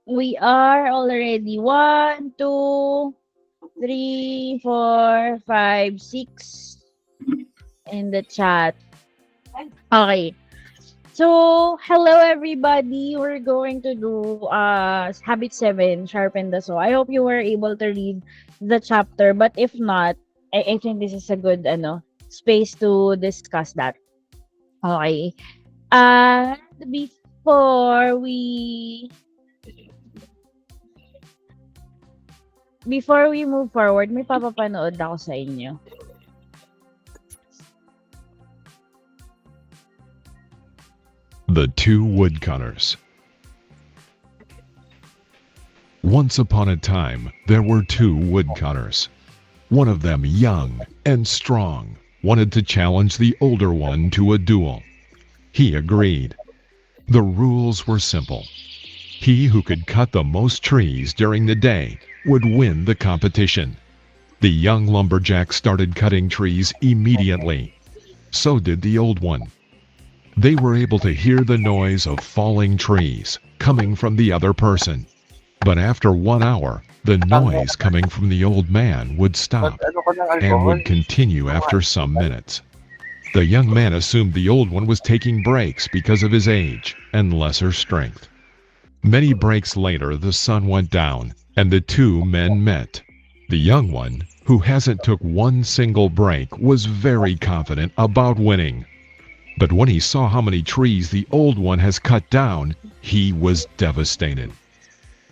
We are already 1, 2, 3, 4, 5, 6 in the chat. Okay. So, hello everybody. We're going to do habit 7, sharpen the saw. I hope you were able to read the chapter, but if not, I think this is a good space to discuss that. Okay. And before we move forward, may papapanood ako sa inyo. The Two Woodcutters. Once upon a time, there were two woodcutters. One of them, young and strong, wanted to challenge the older one to a duel. He agreed. The rules were simple. He who could cut the most trees during the day would win the competition. The young lumberjack started cutting trees immediately. So did the old one. They were able to hear the noise of falling trees coming from the other person. But after 1 hour, the noise coming from the old man would stop and would continue after some minutes. The young man assumed the old one was taking breaks because of his age and lesser strength. Many breaks later, the sun went down and the two men met. The young one, who hasn't took one single break, was very confident about winning. But when he saw how many trees the old one has cut down, he was devastated.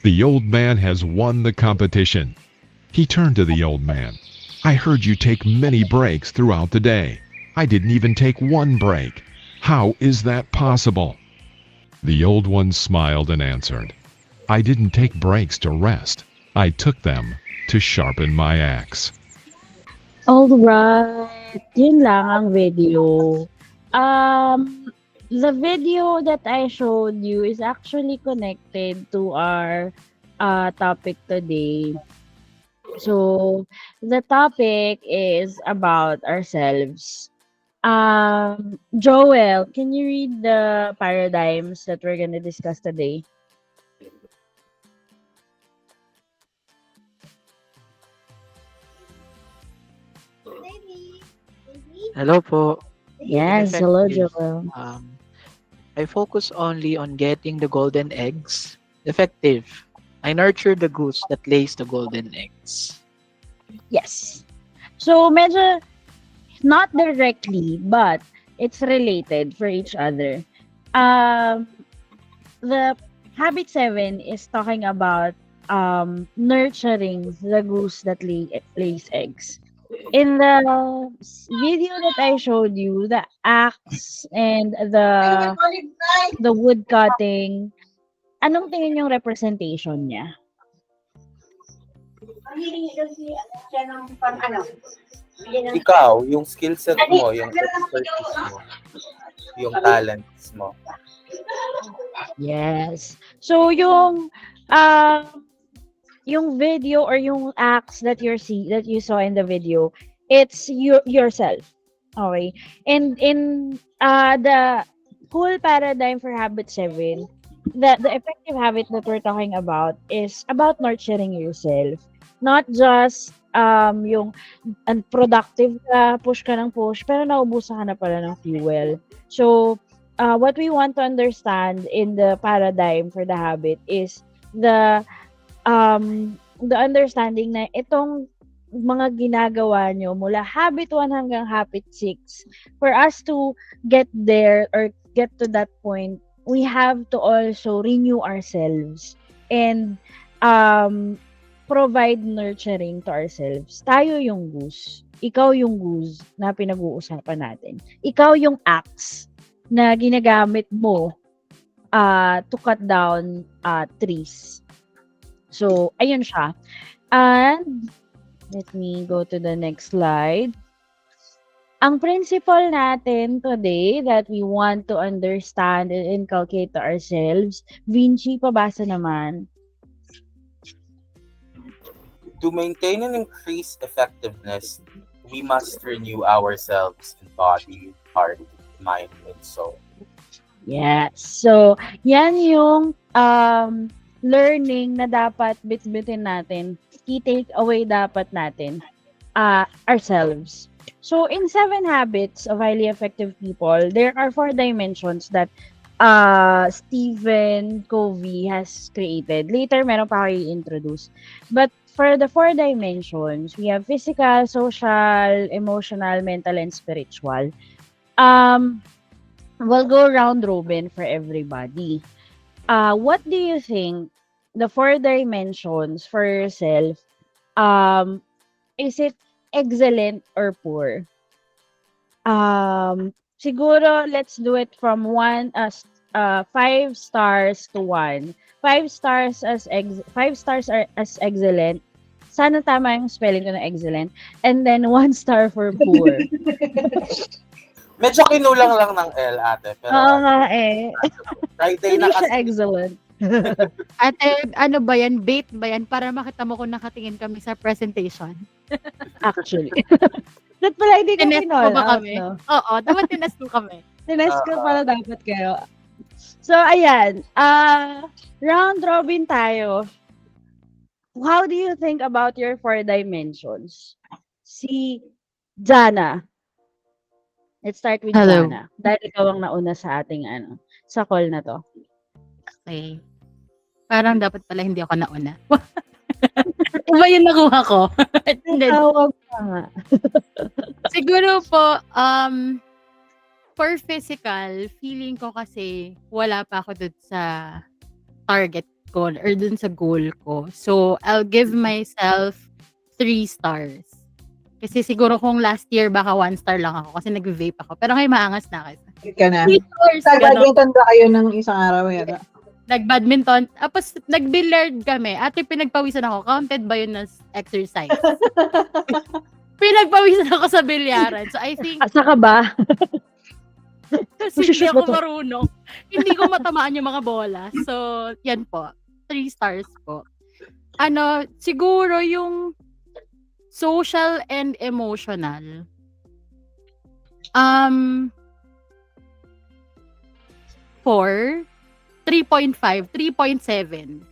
The old man has won the competition. He turned to the old man. I heard you take many breaks throughout the day. I didn't even take one break. How is that possible? The old one smiled and answered, I didn't take breaks to rest. I took them to sharpen my axe. Alright, yun lang ang video. The video that I showed you is actually connected to our topic today. So, the topic is about ourselves. Joel, can you read the paradigms that we're gonna discuss today? Hello po. Yes, hello Effective. Joel. I focus only on getting the golden eggs. Effective. I nurture the goose that lays the golden eggs. Yes. So, medyo not directly, but it's related for each other. Um, the habit 7 is talking about nurturing the goose that lays eggs. In the video that I showed you, the axe and the wood cutting, anong tingin yung representation niya? Ikaw, yung skill set mo, yung expertise mo, yung talents mo. Yes. So yung video or yung acts that you saw in the video, it's yourself. Okay. And in the whole paradigm for habit 7, the effective habit that we're talking about is about nurturing yourself. Not just yung unproductive ka, push ka ng push, pero naubusan ka na pala ng fuel. So, what we want to understand in the paradigm for the habit is the understanding na itong mga ginagawa nyo mula habit 1 hanggang habit 6, for us to get there or get to that point, we have to also renew ourselves and provide nurturing to ourselves. Tayo yung goose. Ikaw yung goose na pinag-uusapan natin. Ikaw yung axe na ginagamit mo to cut down trees. So, ayun siya. And, let me go to the next slide. Ang principle natin today that we want to understand and inculcate to ourselves, Vinci, pabasa naman. To maintain and increase effectiveness, we must renew ourselves in body, heart, mind, and soul. Yes. So, yan yung learning na dapat bitbitin natin, key takeaway dapat natin, ourselves. So, in 7 Habits of Highly Effective People, there are 4 dimensions that Stephen Covey has created. Later, meron pa ako i-introduce. But for the 4 dimensions, we have physical, social, emotional, mental, and spiritual. We'll go round robin for everybody. What do you think the 4 dimensions for yourself, is it excellent or poor? Siguro let's do it from 5 stars to 1. 5 stars as 5 stars are as excellent. Sana tama yung spelling ko na excellent. And then 1 star for poor. Medyo kinulang lang ng L, ate. Pero Oo nga eh. Friday Hindi na siya kasi. excellent. Ate, ano ba yan? Bait ba yan? Para makita mo kung nakatingin kami sa presentation. Actually. That pala hindi ko Tinest mo kinall ba out, kami? no? Oo, dapat tinest mo kami. Tinest ko pala dapat kayo. So, ayan. Round robin tayo. How do you think about your 4 dimensions? Si Jana. Let's start with Hello. Jana. Dahil ikaw ang nauna sa ating sa call na to. Okay. Parang dapat pala hindi ako nauna. Iba yung nakuha ko. Hindi. Tawag pa nga. Siguro po, for physical, feeling ko kasi wala pa ako dun sa target ko or dun sa goal ko. So, I'll give myself 3 stars. Kasi siguro kung last year, baka 1 star lang ako kasi nag-vape ako. Pero ngayon maangas na ako. Ka na. 3 stars. Ganon. Nag-badminton ba kayo ng isang araw yata? Nag-badminton. Tapos, nag-billiard kami. Ate, pinagpawisan ako. Counted ba yun as exercise? Pinagpawisan ako sa bilyaran. So, I think, Asa ka ba? kasi hindi Masushoot ako ba to? marunong. Hindi ko matamaan yung mga bola. So, yan po. 3 stars po. Siguro yung social and emotional. 4, 3.5, 3.7.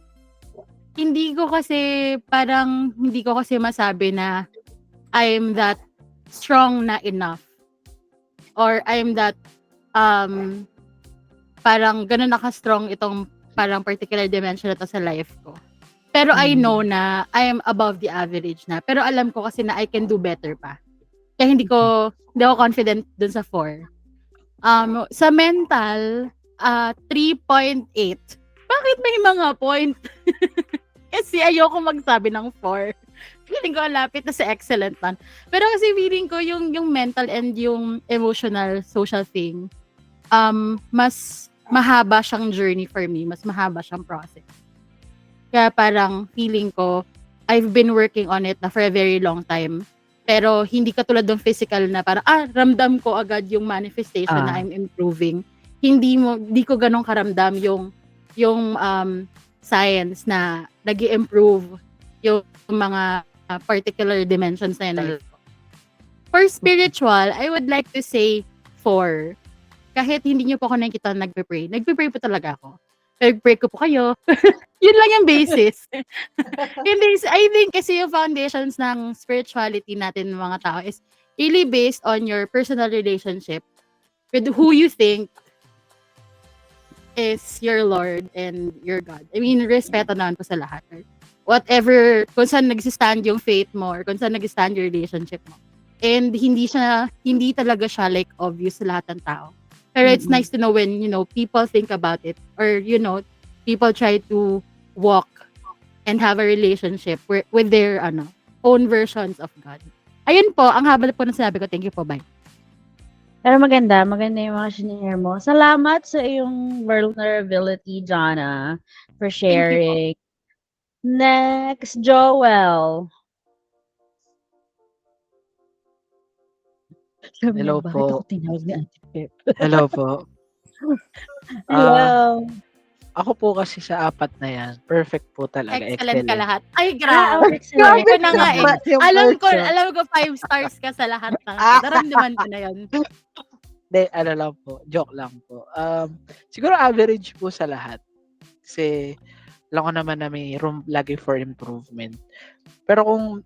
Hindi ko kasi masabi na I'm that strong na enough. Or I'm that parang ganun naka-strong itong parang particular dimension na to sa life ko. Pero I know na I am above the average na. Pero alam ko kasi na I can do better pa. Kaya hindi ako confident dun sa 4. Sa mental, 3.8. Bakit may mga point? Kasi ayoko magsabi ng 4. Feeling ko lapit na sa excellent man. Pero kasi feeling ko yung mental and yung emotional, social thing, mas mahaba siyang journey for me. Mas mahaba siyang process. Kaya parang feeling ko, I've been working on it na for a very long time. Pero hindi katulad ng physical na parang, ramdam ko agad yung manifestation na I'm improving. Hindi ko ganun karamdam yung science na nag-i-improve yung mga particular dimensions na yun. For spiritual, I would like to say 4. Kahit hindi nyo po ako nakikita nagpe-pray. Nagpe-pray po talaga ako. Nag-pray ko po kayo. Yun lang yung basis. I think kasi yung foundations ng spirituality natin ng mga tao is really based on your personal relationship with who you think is your Lord and your God. I mean, respeto naman po sa lahat. Right? Whatever, kung saan nagsistand yung faith mo or kung saan nagsistand your relationship mo. And hindi talaga siya like obvious sa lahat ng tao. Pero it's nice to know when, people think about it or, people try to walk and have a relationship with their own versions of God. Ayun po, ang haba po ng sinabi ko. Thank you po, bye. Pero maganda yung mga shinare mo. Salamat sa iyong vulnerability, Jana, for sharing. Next, Joel. Hello Bakit po. ako tinawag ni Auntie Pep? Hello po. Hello. Ako po kasi sa 4 na yan, perfect po talaga. Excellent ka lahat. Ay, Ah, grabe. excellent. Sabi ko na nga eh. Yung Alam person. ko 5 stars ka sa lahat ng naramdaman ko na yun. Hindi, lang po. Joke lang po. Siguro average po sa lahat. Kasi, alam ko naman na may room lagi for improvement. Pero kung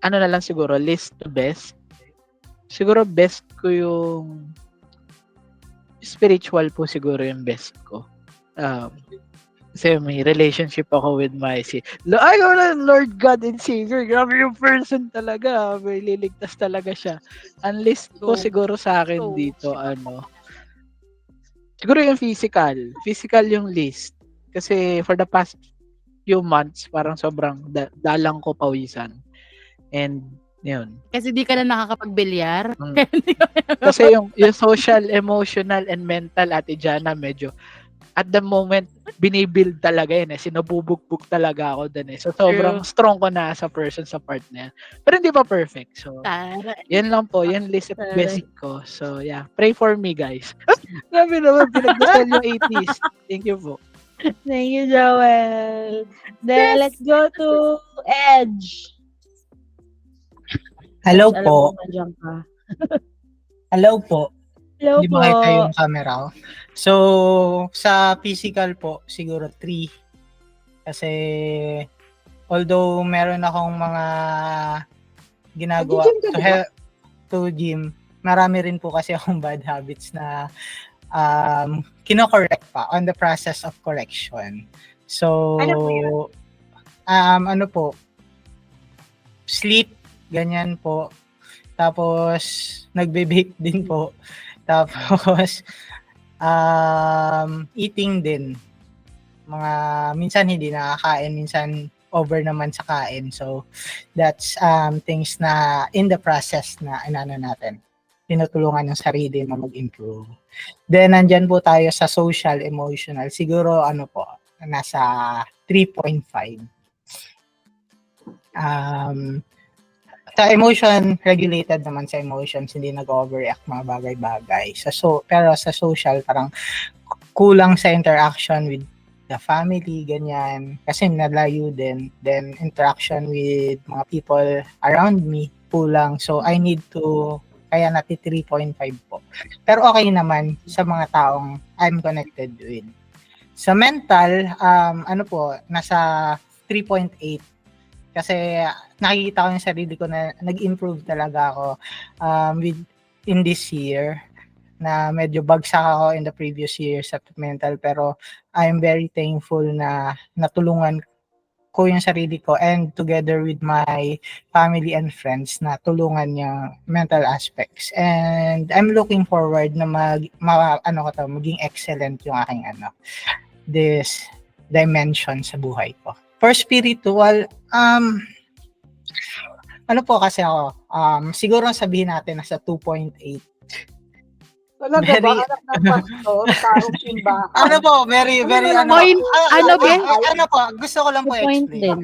ano na lang siguro, list to best, siguro best ko yung spiritual po siguro yung best ko. Kasi may relationship ako with my Lord God and Savior. Grabe yung person talaga. May liligtas talaga siya. Ang list ko siguro sa akin dito, siguro yung physical. Physical yung list. Kasi for the past few months, parang sobrang dalang ko pawisan. And, yun. Kasi di ka na nakakapagbilyar. Kasi yung social, emotional, and mental, Ate Jana, medyo at the moment, binibuild talaga yun eh. Sinububugbog talaga ako dun eh. So, sobrang strong ko na as a person sa part na yan. Pero hindi pa perfect. So, yan lang po. Yan list of basic ko. So, yeah. Pray for me, guys. Grabe naman, pinagdasal yung 80s. Thank you po. Thank you, Joel. Then, let's go to Edge. Hello Alam po. mo, nandiyan ka. Hello po. Hello Hindi po. makita yung camera ko. So, sa physical po, siguro 3. Kasi, although meron akong mga ginagawa Nag-gym ka, to di ba? help to gym, marami rin po kasi akong bad habits na kino-correct pa, on the process of correction. So, Ano po yun? ano po, sleep, ganyan po. Tapos, nagbe-bake din po. Tapos, eating din. Minsan hindi nakakain, minsan over naman sa kain. So, that's things na in the process na inano natin. Tinutulungan ng sarili na mag-improve. Then, nandyan po tayo sa social, emotional. Siguro, nasa 3.5. Sa emotion, regulated naman sa emotions, hindi nag-overreact mga bagay-bagay. Pero sa social, parang kulang sa interaction with the family, ganyan. Kasi nalayo din. Then, interaction with mga people around me, kulang. So, I need to, kaya nati 3.5 po. Pero okay naman sa mga taong I'm connected with. Sa mental, nasa 3.8. Kasi nakikita ko yung sarili ko na nag-improve talaga ako in this year, na medyo bagsak ako in the previous year sa mental, pero I'm very thankful na natulungan ko yung sarili ko and together with my family and friends na tulungan yung mental aspects. And I'm looking forward na maging excellent yung aking this dimension sa buhay ko. For spiritual, kasi ako, siguro sabihin natin nasa 2.8. Talaga ba? Anak ng pastor, taong simbahan. Very, gusto ko lang po 2 point explain. din.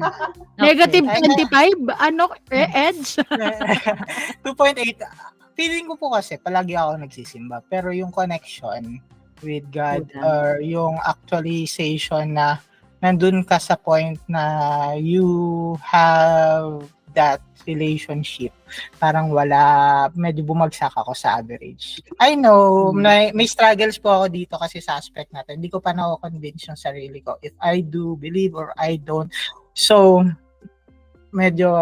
Negative Okay. 25? Edge? 2.8. Feeling ko po kasi, palagi ako nagsisimba. Pero yung connection with God or yung actualization na nandun ka sa point na you have that relationship, parang medyo bumagsak ako sa average. I know, may struggles po ako dito kasi sa aspect natin. Hindi ko pa na-convince yung sarili ko if I do believe or I don't. So, medyo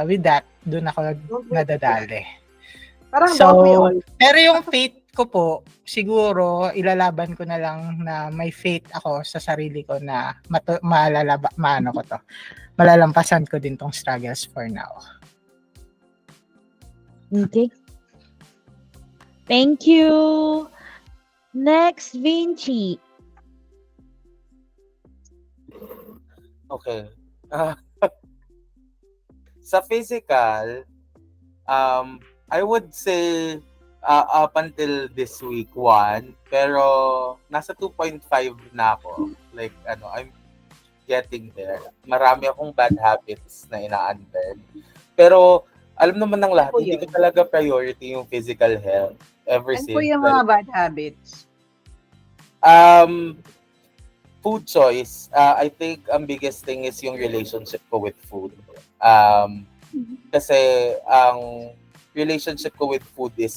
with that, dun ako nadadali. Parang don't we all. Pero yung faith ko po, siguro ilalaban ko na lang na may faith ako sa sarili ko na malalampasan ko din tong struggles for now. Okay. Thank you. Next, Vinci. Okay. Sa physical, I would say up until this week 1, pero nasa 2.5 na ako. Like, I'm getting there. Marami akong bad habits na ina-unlearn. Pero, alam naman ng lahat, hindi ko talaga priority yung physical health ever Ano since. po yung mga bad habits? Food choice. I think ang biggest thing is yung relationship ko with food. Kasi ang relationship ko with food is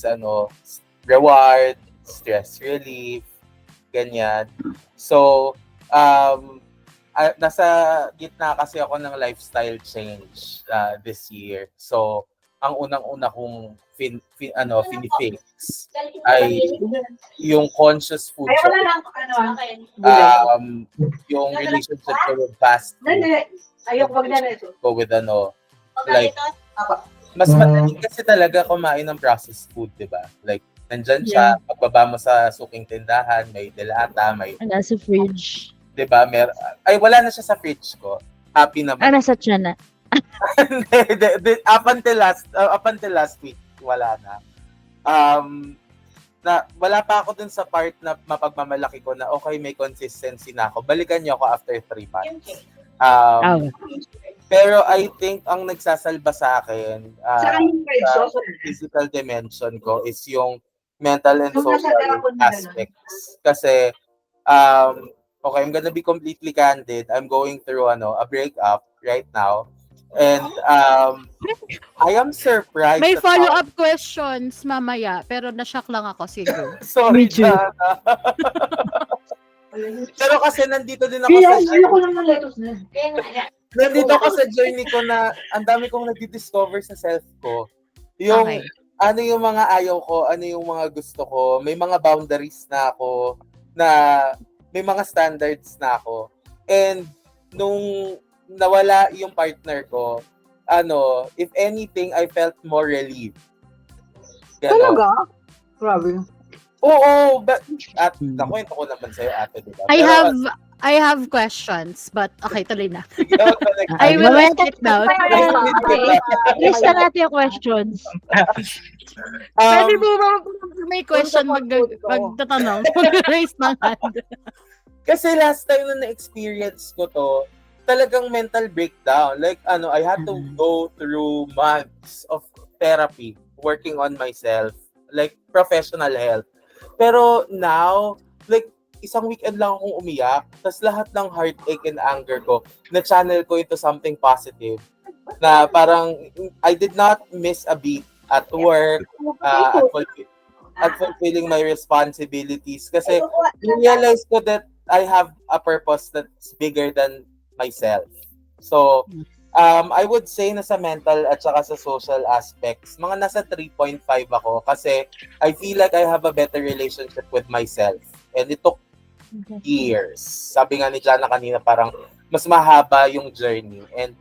reward, stress relief, ganyan. So, nasa gitna kasi ako ng lifestyle change this year. So, ang unang-una kong finifix ay yung conscious food Ay, wala choice. lang, Yung relationship ko with fast food. Hindi. Ayoko wag na ito. Ko with like, mas madali kasi talaga kumain ng processed food, di ba? Like, nandyan siya, pagbaba mo sa suking tindahan, may delata, may, Nasa fridge. di ba? Ay, wala na siya sa fridge ko. Happy naman. Nasa tiyan na. Up until last week, wala na. Wala pa ako dun sa part na mapagmamalaki ko na okay, may consistency na ako. Balikan niyo ako after 3 months. Pero I think ang nagsasalba sa akin sa physical dimension ko is yung mental and social aspects. Kasi, okay, I'm gonna be completely candid. I'm going through a breakup right now. And I am surprised. May follow-up questions mamaya, pero na-shock lang ako siguro. Sorry, Jana. Pero kasi nandito din ako sa Ayoko lang ng lettuce na. nandito ako sa journey ko na ang dami kong nagdi-discover sa self ko. Yung Okay. ano yung mga ayaw ko, ano yung mga gusto ko, may mga boundaries na ako, na may mga standards na ako. And nung nawala yung partner ko, if anything, I felt more relieved. Ganon. Talaga? Grabe. Oo, at nakwento ko naman sa'yo, ate, diba? I have questions, but okay, tuloy na. Ay, I will mamaya write it down. Lista natin yung questions. Pwede po ba may question magtatanong? Mag-raise ng hand. Kasi last time na na-experience ko to, talagang mental breakdown. Like, I had to go through months of therapy, working on myself, like professional help. Pero now, like, isang weekend lang akong umiyak, tas lahat ng heartache and anger ko, na-channel ko into something positive. Na parang, I did not miss a beat at work, at fulfilling my responsibilities. Kasi, realize ko that I have a purpose that's bigger than myself. So, I would say na sa mental at saka sa social aspects, mga nasa 3.5 ako kasi I feel like I have a better relationship with myself. And it took years. Sabi nga ni Jana kanina, parang mas mahaba yung journey. And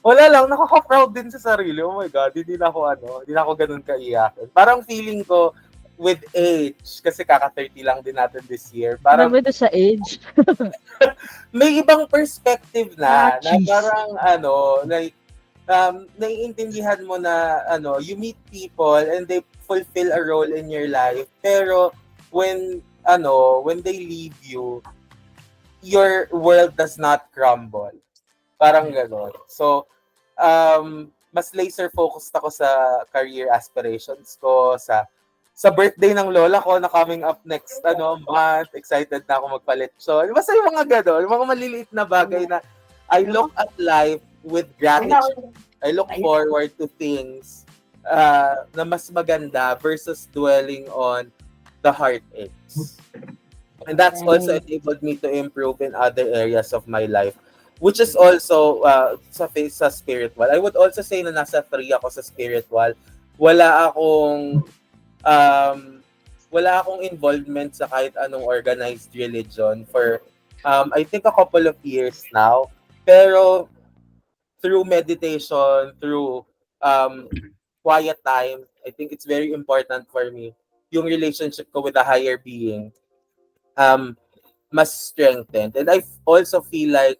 wala lang, nakaka-proud din sa sarili. Oh my God, hindi na ako ganun kaiyakin. Parang feeling ko, with age, kasi kaka-30 lang din natin this year, parang Marami ito sa age. may ibang perspective na Jeez. parang naiintindihan mo na you meet people and they fulfill a role in your life, pero when they leave you, your world does not crumble. Parang gano'n. So, mas laser focused ako sa career aspirations ko, sa birthday ng lola ko na coming up next month. Excited na ako magpaletsyon. Basta yung mga gano'n, mga maliliit na bagay na I look at life with gratitude. I look forward to things na mas maganda versus dwelling on the heartaches. And that's also enabled me to improve in other areas of my life, which is also sa spiritual. I would also say na nasa 3 ako sa spiritual. Wala akong involvement sa kahit anong organized religion for I think a couple of years now. Pero through meditation, through quiet time, I think it's very important for me yung relationship ko with a higher being mas strengthened. And I also feel like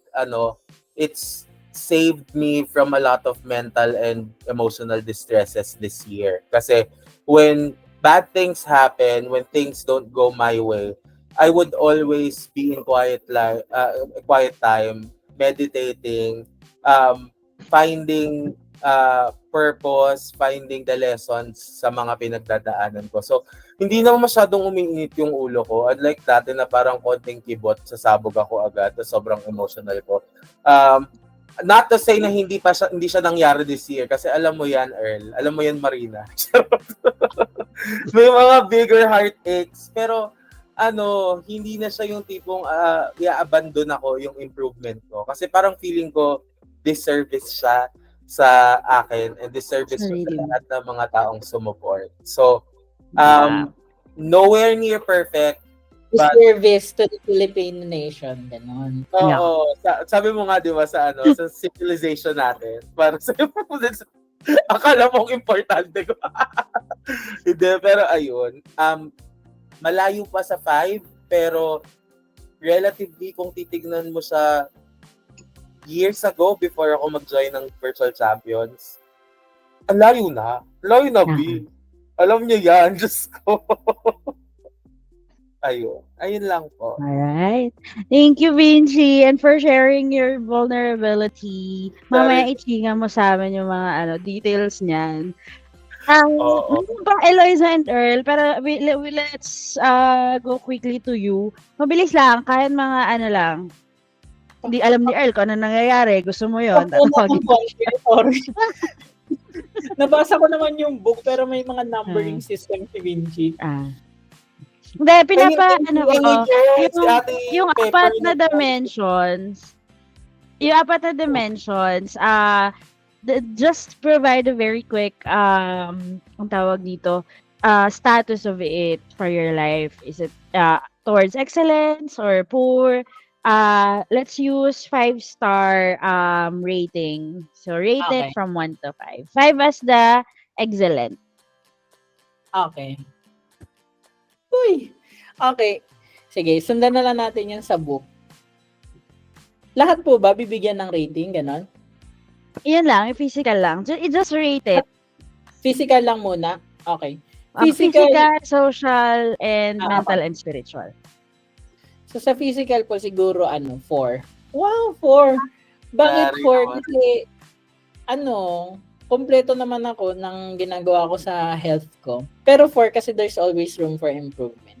it's saved me from a lot of mental and emotional distresses this year. Kasi when bad things happen, when things don't go my way, I would always be in quiet time, meditating, finding purpose, finding the lessons sa mga pinagdadaanan ko. So, hindi na masyadong umiinit yung ulo ko. Unlike dati na parang konting kibot, sasabog ako agad, sobrang emotional ko. Not to say na hindi siya nangyari this year kasi alam mo yan, Earl. Alam mo yan, Marina. May mga bigger heartaches. Pero hindi na siya yung tipong i-abandon ako yung improvement ko. Kasi parang feeling ko disservice siya sa akin and disservice siya sa Sarili mo. lahat ng mga taong sumuport. So, Wow. nowhere near perfect. Service to the Philippine nation, ganon. Oo. Sabi mo nga, di ba, sa civilization natin. Para sa akala mo importante ko. Hindi, pero ayun. Malayo pa sa 5, pero relatively, kung titignan mo sa years ago before ako mag-join ng Virtual Champions, ang layo na. Layo na, B. Alam niyo yan, Diyos ko. Ayun lang po. Alright. Thank you, Vinci, and for sharing your vulnerability. Mamaya i-chinga mo sa amin yung mga details niyan. Oo. Ba, Eloisa and Earl, pero let's go quickly to you. Mabilis lang, kahit mga lang. Hindi alam ni Earl kung ano nangyayari. Gusto mo yun? Sorry. Nabasa ko naman yung book pero may mga numbering system si Vinci. Hindi, yung apat na dimensions, just provide a very quick, ang tawag dito, status of it for your life. Is it towards excellence or poor? Let's use 5-star rating. So, rate it from 1 to 5. 5 as the excellent. Okay. Uy! Okay. Sige, sundan na lang natin yan sa book. Lahat po ba bibigyan ng rating, ganon? Iyan lang, physical lang. Just rate it. Physical lang muna? Okay. Physical, social, and mental and spiritual. So sa physical po siguro 4. Wow, 4. Bakit 4? Kasi kompleto naman ako ng ginagawa ko sa health ko. Pero 4 kasi there's always room for improvement.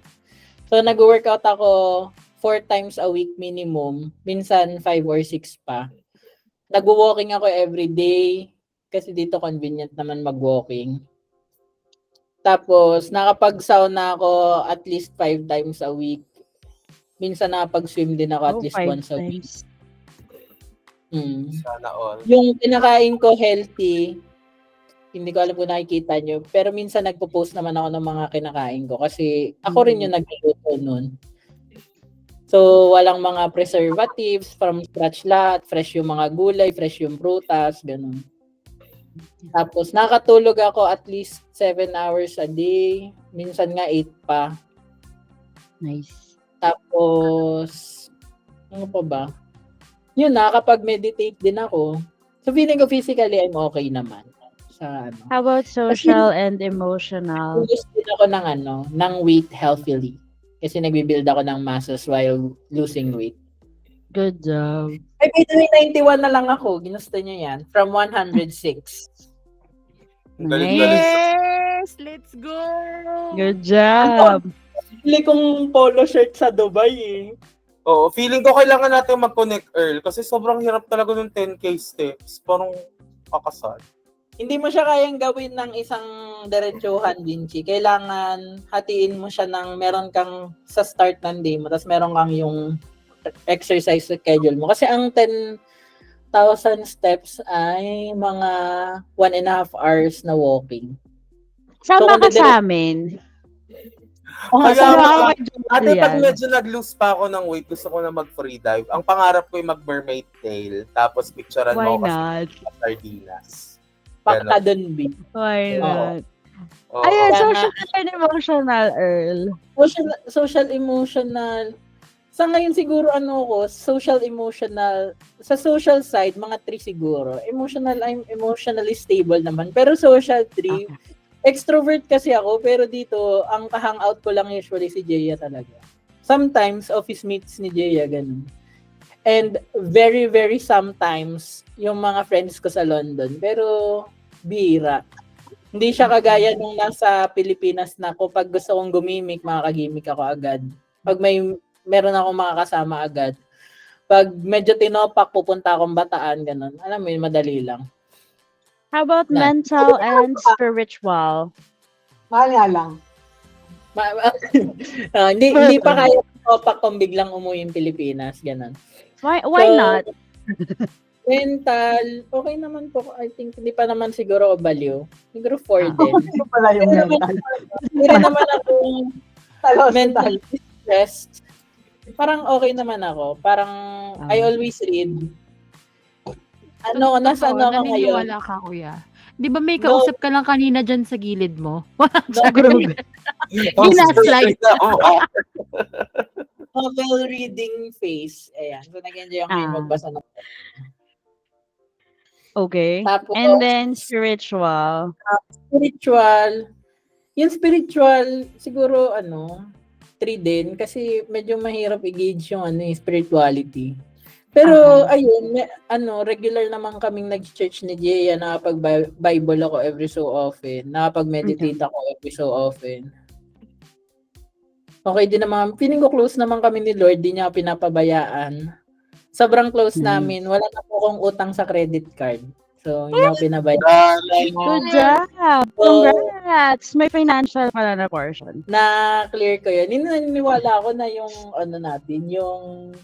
So nag-workout ako 4 times a week minimum, minsan 5 or 6 pa. Nag-walking ako every day kasi dito convenient naman mag-walking. Tapos nakapag-sauna ako at least 5 times a week. Minsan nakapag-swim din ako at least once a week. Sana all. Yung kinakain ko healthy, hindi ko alam kung nakikita nyo, pero minsan nagpo-post naman ako ng mga kinakain ko kasi ako rin yung nagluluto nun. So, walang mga preservatives, from scratch lahat, fresh yung mga gulay, fresh yung prutas, ganun. Tapos, nakatulog ako at least 7 hours a day, minsan nga 8 pa. Nice. Tapos, ano pa ba? Yun, nakakapag-meditate din ako. So, feeling ko physically, I'm okay naman. Sa How about social and emotional? Lose din ako ng weight healthily. Kasi nagbi-build ako ng muscles while losing weight. Good job. Ay, by the way, 91 na lang ako. Ginusto niyo yan. From 106. Yes! Let's go! Good job. Pili kong polo shirt sa Dubai eh. Oo, feeling ko kailangan natin mag-connect, Earl, kasi sobrang hirap talaga ng 10K steps. Parang kakasal. Hindi mo siya kayang gawin ng isang diretsuhan, Vinci. Kailangan hatiin mo siya ng meron kang sa start ng day mo, tapos meron kang yung exercise schedule mo. Kasi ang 10,000 steps ay mga 1.5 hours na walking. Sama ka sa amin. Ate, pag medyo nag-lose pa ako ng weight, gusto ko na mag-free dive. Ang pangarap ko ay mag-mermaid tail, tapos picturean mo Why not? kasi sardinas. Pakta dun, B. Why not? Oo. Ayun, Kaya social and emotional, Earl. Social, emotional. Sa ngayon siguro social, emotional. Sa social side, mga 3 siguro. Emotional, I'm emotionally stable naman. Pero social 3, extrovert kasi ako, pero dito, ang ka-hangout ko lang usually si Jeya talaga. Sometimes, office meets ni Jeya, ganun. And very, very sometimes, yung mga friends ko sa London. Pero, bira. Hindi siya kagaya nung nasa Pilipinas na pag gusto kong gumimik, makakagimik ako agad. Pag meron akong makakasama agad. Pag medyo tinopak, pupunta akong Bataan, ganun. Alam mo yun, madali lang. How about mental and spiritual? Mahal nga lang. Hindi pa kaya topak kung biglang umuwi yung Pilipinas, ganun. Why So, not? Mental, okay naman po. I think hindi pa naman siguro ako baliw. Siguro 4 din. Ito pala yung Hindi naman, mental. hindi rin naman ako Talos mentally stressed. Parang okay naman ako. Parang I always read. Nasa Totoo, ano ako ngayon? naniniwala ka, kuya. Di ba may kausap ka lang kanina dyan sa gilid mo? Sa Grabe. Ginaslight. Novel reading phase. Ayan. So, nag-enjoy ako ngayon magbasa ng Okay. Tapos, And then spiritual. spiritual. Yung spiritual, siguro 3 din kasi medyo mahirap i-gauge yung spirituality. Pero ayun, regular naman kaming nag-church ni Jaya, nakapag-Bible ako every so often, nakapag-meditate ako every so often. Okay din naman, feeling ko close naman kami ni Lord, di niya ako pinapabayaan. Sobrang close namin, wala na po akong utang sa credit card. So, hindi ako pinabayaan. Good job! Congrats! May financial pala na portion. Na-clear ko yun. Naniniwala ako na yung natin, yung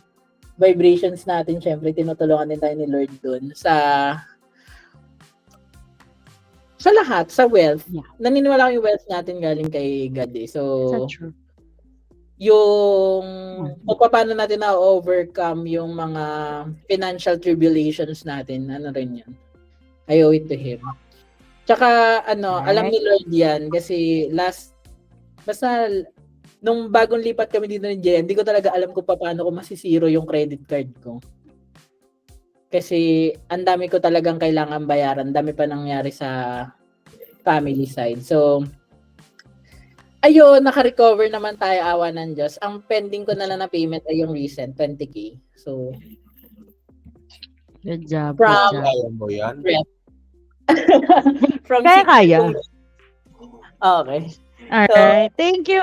vibrations natin, syempre, tinutulungan din tayo ni Lord dun sa lahat, sa wealth. Yeah. Naniniwala ko yung wealth natin galing kay God eh. So, That's true. yung kung paano natin na-overcome yung mga financial tribulations natin, rin yan. I owe it to Him. Tsaka, alam ni Lord yan kasi basta nung bagong lipat kami dito ni Jay, hindi ko talaga alam kung paano ko masisiro yung credit card ko. Kasi ang dami ko talagang kailangan bayaran. Dami pa nangyari sa family side. So, ayun, naka-recover naman tayo, awa ng Diyos. Ang pending ko na lang na payment ay yung recent, 20K. So, Good job. From- Good job. Kaya mo yan? from Kaya. Okay. Alright. Thank you.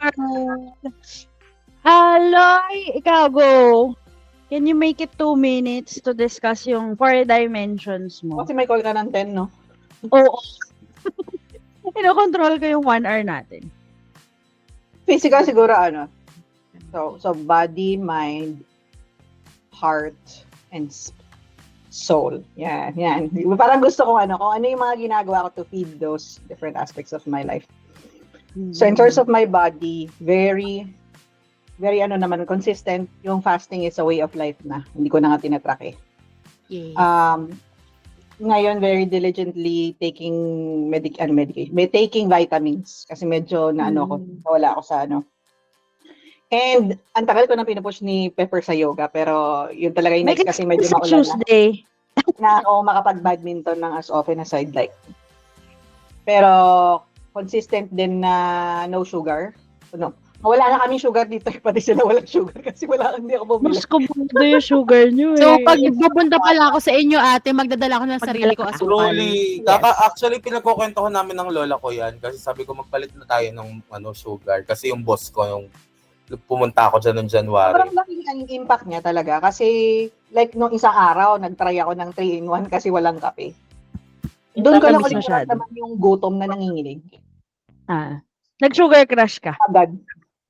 Aloy, ikaw go. Can you make it 2 minutes to discuss yung 4 dimensions mo? Kasi may call ka ng 10, no? Oo. Ino-control ko yung 1 hour natin. Physical siguro So body, mind, heart, and soul. Yan. Parang gusto ko kung ano yung mga ginagawa ko to feed those different aspects of my life. So in terms of my body, very consistent. Yung fasting is a way of life na. Hindi ko na nga tinatrack eh. Yay. Ngayon, very diligently taking medication. May taking vitamins. Kasi medyo wala ako sa And, ang tagal ko na pinupush ni Pepper sa yoga. Pero, yun talaga yung next kasi medyo sa maulan na. Tuesday. Na ako makapag-badminton ng as often as I'd like. Pero, consistent din na no sugar. Wala na kaming sugar dito. Pati sila walang sugar kasi hindi ako bumili. Mas kumpundo yung sugar nyo eh. So, pag pupunta pala ako sa inyo, ate, magdadala ko ng sarili ko asukal. Truly. Yes. Actually, pinagkukwento ko namin ng lola ko yan kasi sabi ko magpalit na tayo ng sugar kasi yung boss ko, yung pumunta ako dyan noong January. Sobrang laking ang impact niya talaga kasi like nung isang araw, nag-try ako ng 3-in-1 kasi walang kape. Doon ko lang Tamis ulit masyado. naman yung gutom na nanginginig. Nag-sugar crush ka. Agad.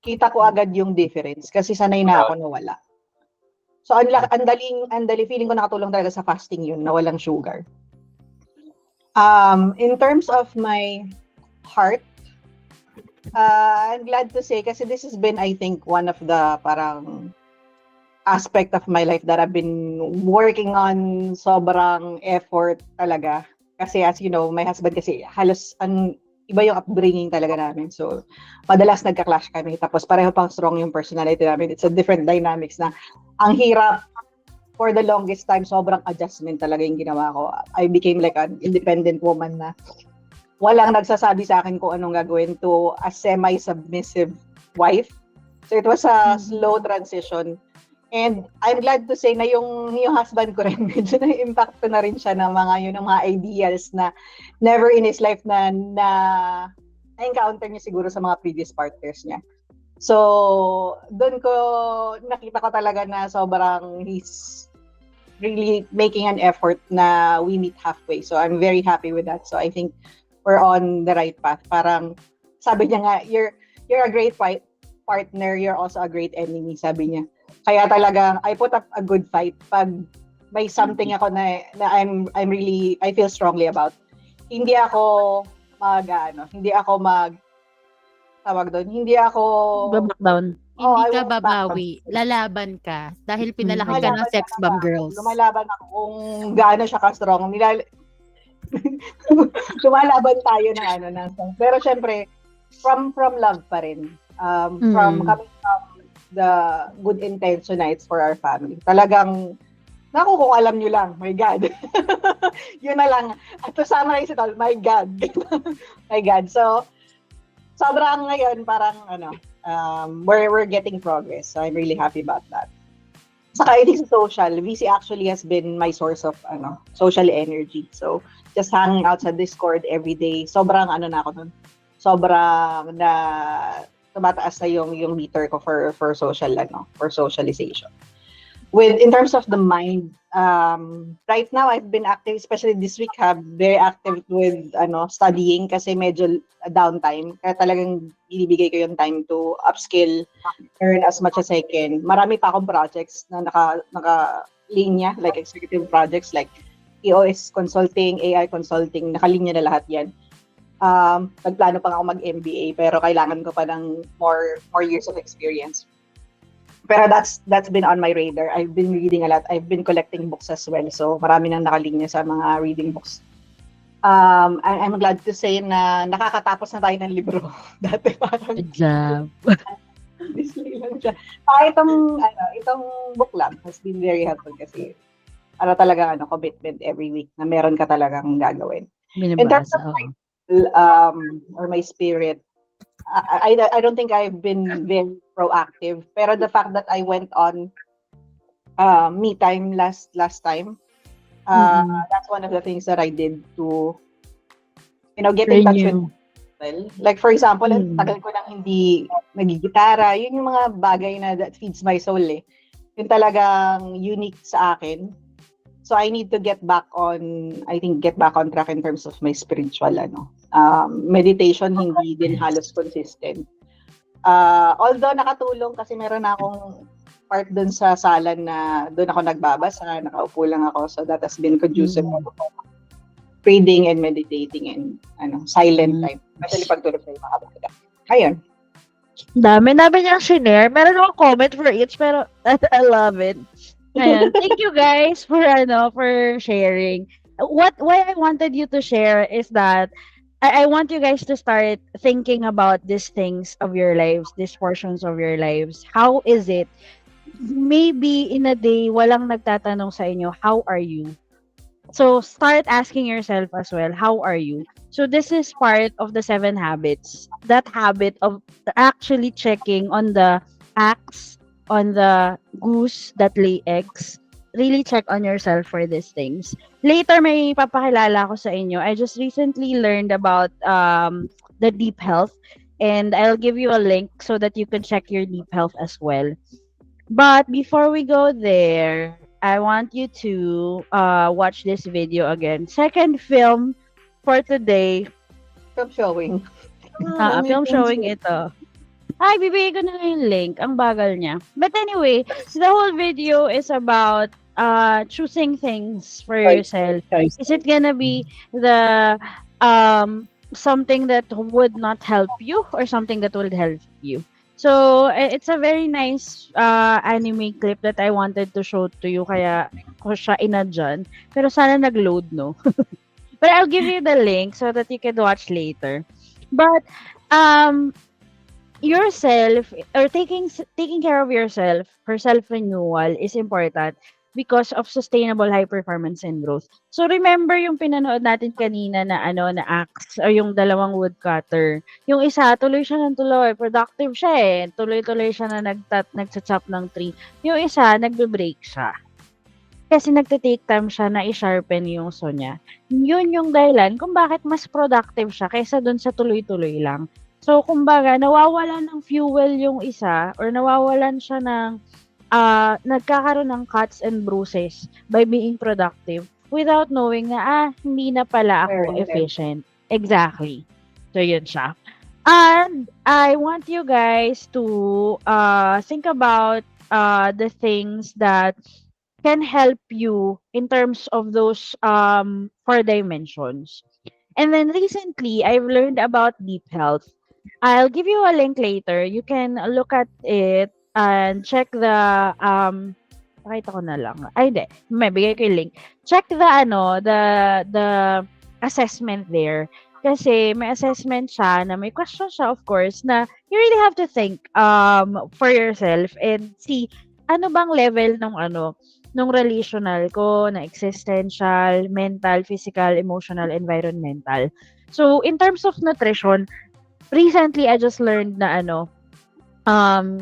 Kita ko agad yung difference kasi sanay na ako na wala. So, ang dali, feeling ko nakatulong talaga sa fasting yun, na walang sugar. In terms of my heart, I'm glad to say, kasi this has been, I think, one of the parang aspect of my life that I've been working on, sobrang effort talaga. Kasi as you know, my husband kasi halos iba yung upbringing talaga namin. So, madalas nagka-clash kami. Tapos pareho pang strong yung personality namin. It's a different dynamics na ang hirap for the longest time. Sobrang adjustment talaga yung ginawa ko. I became like an independent woman na walang nagsasabi sa akin kung anong gagawin to a semi-submissive wife. So, it was a slow transition. And I'm glad to say na yung husband ko rin, medyo na-impact na rin siya ng mga ideals na never in his life na na-encounter niya siguro sa mga previous partners niya. So, doon ko, nakita ko talaga na sobrang he's really making an effort na we meet halfway. So, I'm very happy with that. So, I think we're on the right path. Parang, sabi niya nga, you're a great partner, you're also a great enemy, sabi niya. Kaya talagang I put up a good fight pag may something ako na I'm really, I feel strongly about. Hindi ako tawag doon, hindi ako Back down. Hindi I ka won't back down. babawi. Lalaban ka. Dahil pinalaki ka ng Lumalaban sex talaga. bomb girls. Lumalaban ako kung gaano siya ka-strong. Lumalaban tayo ng pero syempre from love pa rin. From coming from the good intention na it's for our family. Talagang naku, kung alam nyo lang, my God. Yun na lang. At to summarize it all, my God. My God. So, sobrang ngayon, parang we're getting progress. So, I'm really happy about that. Saka I think sa social, VC actually has been my source of social energy. So, just hanging out sa Discord every day. Sobrang na ako nun. Sobrang na tumataas na yung meter ko for social for socialization. In terms of the mind, right now I've been active, especially this week, very active with studying kasi medyo downtime. Kaya talagang ibibigay ko yung time to upskill, learn as much as I can. Marami pa akong projects na naka-linya, like executive projects like EOS consulting, AI consulting, nakalinya na lahat yan. Nagplano pa ako mag-MBA pero kailangan ko pa ng more years of experience. Pero that's been on my radar. I've been reading a lot. I've been collecting books as well. So marami nang nakalinya sa mga reading books. I'm glad to say na nakakatapos na tayo ng libro. Dati parang Good job. display lang siya. Itong book lang has been very helpful kasi talaga commitment every week na meron ka talagang gagawin. In terms of or my spirit, I don't think I've been very proactive. Pero the fact that I went on me time last time, that's one of the things that I did to, get in touch with people. Like for example, tagal ko nang hindi nagigitara. Yun yung mga bagay na that feeds my soul eh. Yun talagang unique sa akin. So I need to get back on track in terms of my spiritual meditation, hindi din halos consistent. Although nakatulong kasi meron akong part dun sa salan na dun ako nagbabasa, nakaupo lang ako, so that has been conducive to reading and meditating and silent time, especially pagtulog sa mga bata. Ayun. Dami niyang share. Meron akong comment for each, pero I love it. Ayan. Thank you guys for sharing. Why I wanted you to share is that I want you guys to start thinking about these things of your lives, these portions of your lives. How is it? Maybe in a day, walang nagtatanong sa inyo, how are you? So start asking yourself as well, how are you? So this is part of the 7 habits. That habit of actually checking on the acts, on the goose that lay eggs. Really check on yourself for these things. Later, may papakilala ko sa inyo. I just recently learned about the deep health, and I'll give you a link so that you can check your deep health as well. But before we go there, I want you to watch this video again. Second film for today. Film showing. Film showing ito. Ay, bibigay ko na yung link. Ang bagal niya. But anyway, the whole video is about choosing things for yourself. Is it gonna be the something that would not help you or something that will help you? So, it's a very nice anime clip that I wanted to show to you. Kaya ko siya inadyan. Pero sana nag-load, no? But I'll give you the link so that you can watch later. But, yourself or taking care of yourself for self-renewal is important because of sustainable high performance and growth. So remember yung pinanood natin kanina na na axe or yung dalawang woodcutter. Yung isa tuloy siya ng tuloy, productive siya eh. Tuloy-tuloy siya na nagcha-chop ng tree. Yung isa nagbe-break siya. Kasi nagte-take time siya na i-sharpen yung saw niya. Yun yung dahilan kung bakit mas productive siya kaysa dun sa tuloy-tuloy lang. So, kumbaga, nawawalan ng fuel yung isa or nawawalan siya ng nagkakaroon ng cuts and bruises by being productive without knowing na, hindi na pala ako efficient. Exactly. So, yun siya. And I want you guys to think about the things that can help you in terms of those 4 dimensions. And then recently, I've learned about deep health. I'll give you a link later. You can look at it and check the pakita ko na lang. Ay, hindi. May bigay ko yung link. Check the assessment there. Kasi may assessment siya na may question siya, of course, na you really have to think for yourself and see ano bang level nung relational ko, na existential, mental, physical, emotional, environmental. So, in terms of nutrition, recently I just learned na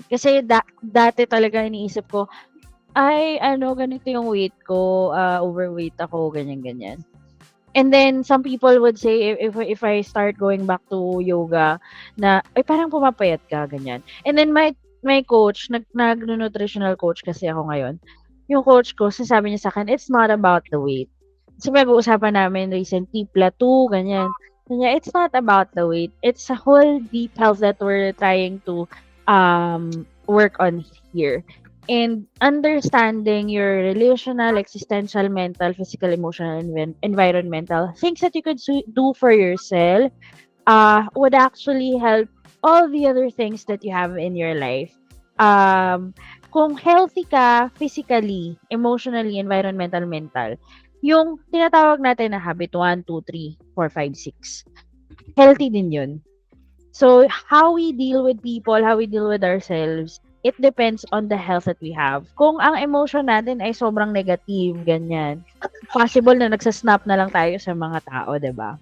kasi dati talaga iniisip ko, ay ganito yung weight ko, overweight ako, ganyan-ganyan. And then some people would say if I start going back to yoga na ay parang pumapayat ka ganyan. And then my coach, nutritional coach kasi ako ngayon. Yung coach ko, sasabi niya sa akin, it's not about the weight. So pag-uusapan namin recently plateau ganyan. Kanya, it's not about the weight. It's a whole deep health that we're trying to work on here. And understanding your relational, existential, mental, physical, emotional, and environmental things that you could do for yourself would actually help all the other things that you have in your life. Kung healthy ka physically, emotionally, environmental, mental, yung tinatawag natin na habit 1, 2, 3, 4, 5, 6. Healthy din yun. So, how we deal with people, how we deal with ourselves, it depends on the health that we have. Kung ang emotion natin ay sobrang negative, ganyan, possible na nagsasnap na lang tayo sa mga tao, 'di ba?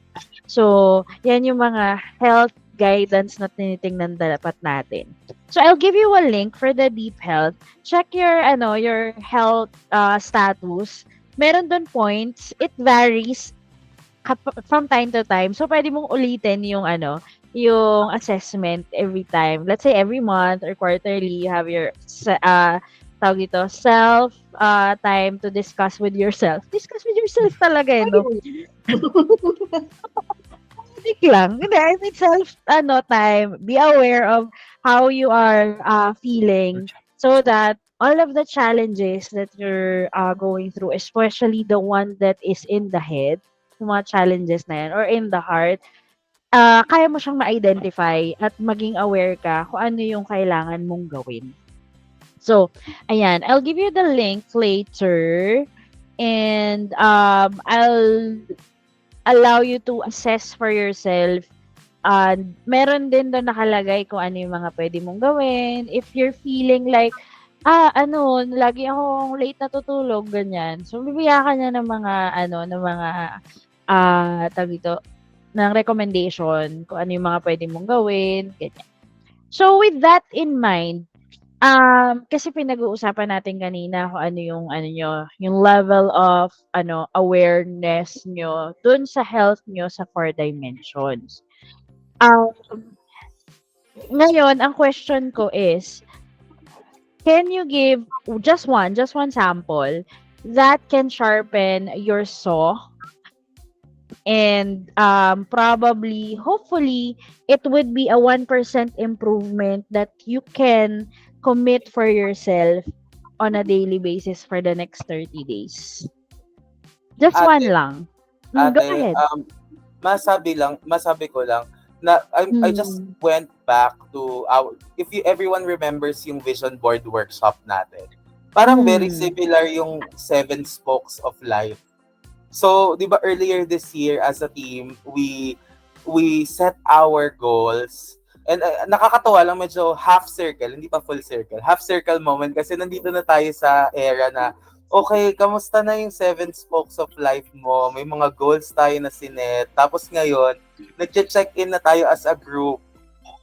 So, yan yung mga health guidance na tinitingnan dapat natin. So, I'll give you a link for the deep health. Check your health status. Meron doon points. It varies from time to time. So, pwede mong ulitin yung yung assessment every time. Let's say every month or quarterly, you have your tawag dito, self time to discuss with yourself. Discuss with yourself talaga no? Think lang. Hindi, I mean self time. Be aware of how you are feeling so that all of the challenges that you're going through, especially the one that is in the head, yung mga challenges na yan, or in the heart, kaya mo siyang ma-identify at maging aware ka kung ano yung kailangan mong gawin. So, ayan. I'll give you the link later and I'll allow you to assess for yourself. Meron din doon nakalagay kung ano yung mga pwede mong gawin. If you're feeling like, lagi akong late natutulog, ganyan. So, bibigyan ka niya ng mga, tawag dito, ng recommendation kung ano yung mga pwede mong gawin, ganyan. So, with that in mind, kasi pinag-uusapan natin kanina kung ano yung level of awareness nyo dun sa health nyo sa 4 dimensions. Ngayon, ang question ko is, can you give just one sample that can sharpen your saw? And probably, hopefully, it would be a 1% improvement that you can commit for yourself on a daily basis for the next 30 days. Just one lang. Go ahead. Masabi ko lang na I just went back to if everyone remembers yung vision board workshop natin. Parang very similar yung 7 spokes of life. So, 'di ba earlier this year as a team, we set our goals. And nakakatawa lang, medyo half circle, hindi pa full circle. Half circle moment kasi nandito na tayo sa era na okay, kamusta na yung 7 spokes of life mo? May mga goals tayo na sinet. Tapos ngayon, nag-check-in na tayo as a group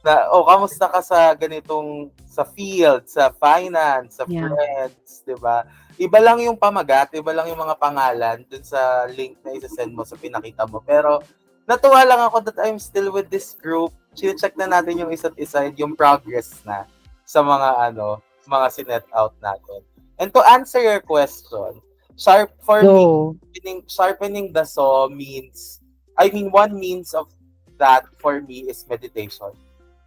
na kamusta ka sa ganitong sa field, sa finance, sa friends, 'di ba? Iba lang yung pamagat, iba lang yung mga pangalan dun sa link na isa-send mo sa pinakita mo. Pero natuwa lang ako that I'm still with this group. Check na natin yung isa't isa, yung progress na sa mga mga sinet out natin. And to answer your question, sharpening the saw means, one means of that for me is meditation.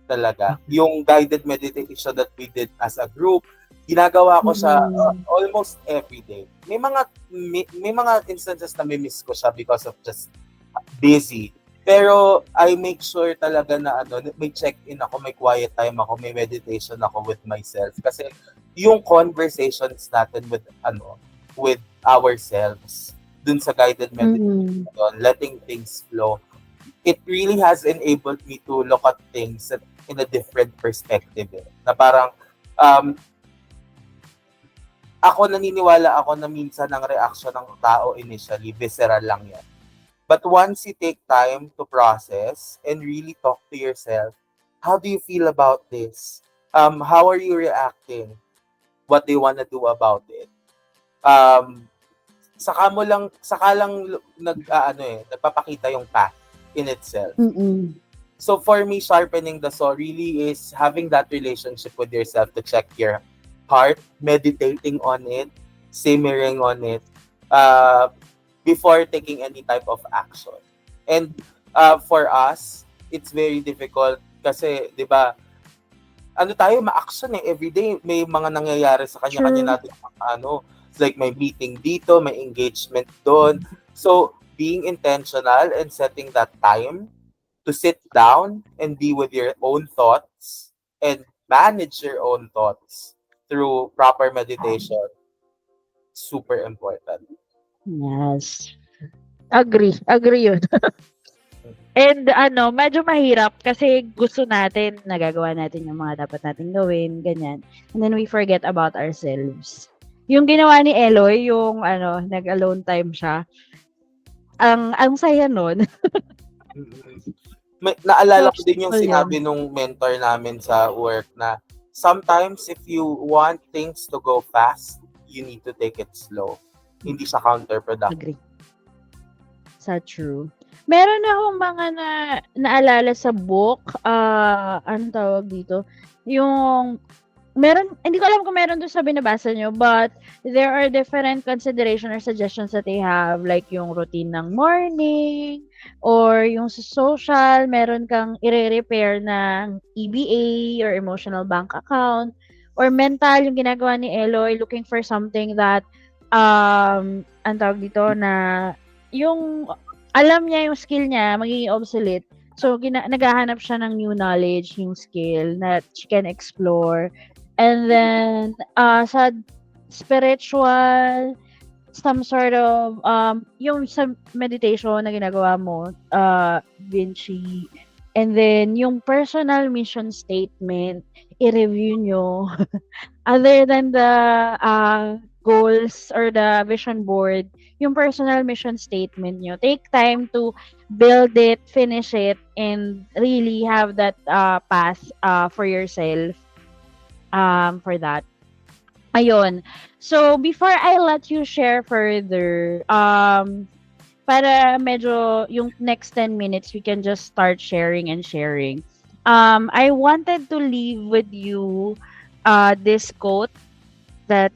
talaga. Yung guided meditation that we did as a group, ginagawa ko siya almost every day. May mga instances na miss ko siya because of just busy. Pero I make sure talaga na may check-in ako, may quiet time ako, may meditation ako with myself. Kasi yung conversations natin with ourselves, dun sa guided meditation, letting things flow, it really has enabled me to look at things in a different perspective. Na parang, naniniwala ako na minsan ang reaction ng tao initially, visceral lang yan. But once you take time to process and really talk to yourself, how do you feel about this? How are you reacting? What do you want to do about it? Saka lang nagpapakita yung path in itself. So for me, sharpening the saw really is having that relationship with yourself to check your heart, meditating on it, simmering on it, before taking any type of action. And for us, it's very difficult kasi, di ba, tayo ma-action everyday may mga nangyayari sa kanya-kanya natin, like may meeting dito, may engagement doon. So being intentional and setting that time to sit down and be with your own thoughts and manage your own thoughts through proper meditation, super important. Yes. Agree yun. And medyo mahirap kasi gusto natin, nagagawa natin yung mga dapat nating gawin, ganyan. And then we forget about ourselves. Yung ginawa ni Eloy, yung nag-alone time siya, ang saya nun. Naalala ko din yung sinabi nung mentor namin sa work na sometimes if you want things to go fast, you need to take it slow. Hindi siya counterproductive. Agree. So true. Meron akong mga naalala sa book, anong tawag dito? Hindi ko alam kung meron doon sa binabasa nyo, but there are different consideration or suggestions that they have, like yung routine ng morning, or yung sa social, meron kang i-repair ng EBA or emotional bank account, or mental, yung ginagawa ni Eloy, looking for something that, ang tawag dito na, yung alam niya yung skill niya, magiging obsolete. So, naghahanap siya ng new knowledge, yung skill that she can explore. And then, sa spiritual, some sort of, yung sa meditation na ginagawa mo, Vinci, and then, yung personal mission statement, i-review nyo. Other than the goals or the vision board, yung personal mission statement nyo, take time to build it, finish it, and really have that path for yourself. For that. Ayun. So, before I let you share further, para medyo yung next 10 minutes, we can just start sharing. I wanted to leave with you this quote that